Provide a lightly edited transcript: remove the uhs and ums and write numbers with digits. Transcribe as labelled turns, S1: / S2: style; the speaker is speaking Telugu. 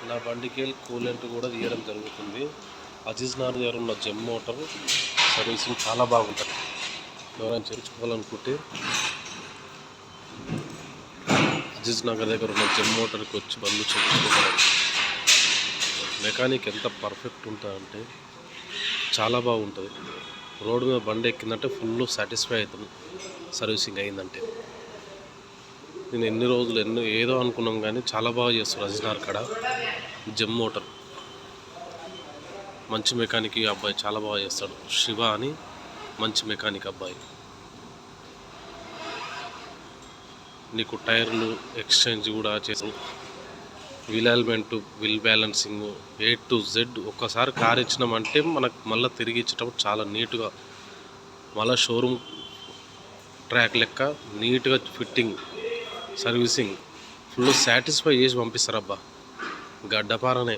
S1: నా బండికి కూలెంట్ కూడా తీయడం జరుగుతుంది. అజీజ్ నగర్ దగ్గర ఉన్న జెమ్ మోటార్ సర్వీసింగ్ చాలా బాగుంటుంది. ఎవరైనా చేయించుకోవాలనుకుంటే అజీజ్ నగర్ దగ్గర ఉన్న జెమ్ మోటార్కి వచ్చి బండ్లు చేయించుకోగలరు. మెకానిక్ ఎంత పర్ఫెక్ట్ ఉంటుందంటే చాలా బాగుంటుంది. రోడ్డు మీద బండి ఎక్కిందంటే ఫుల్ సాటిస్ఫై అవుతాం సర్వీసింగ్ అయిందంటే. నేను ఎన్ని రోజులు ఏదో అనుకున్నాం కానీ చాలా బాగా చేస్తారు అజీజ్ నగర్ కాడ జెమ్ మోటార్. మంచి మెకానిక్ అబ్బాయి చాలా బాగా చేస్తాడు. శివ అని మంచి మెకానిక్ అబ్బాయి. నీకు టైర్లు ఎక్స్చేంజ్ కూడా చేస్తాడు. Wheel alignment, wheel balancing, A to Z. ఒక్కసారి కార్ ఇచ్చినామంటే మనకు మళ్ళీ తిరిగి ఇచ్చేటప్పుడు చాలా నీట్గా మళ్ళీ షోరూమ్ ట్రాక్ లెక్క నీట్గా ఫిట్టింగ్, సర్వీసింగ్ ఫుల్ సాటిస్ఫై చేసి పంపిస్తారు అబ్బా. గడ్డపారనే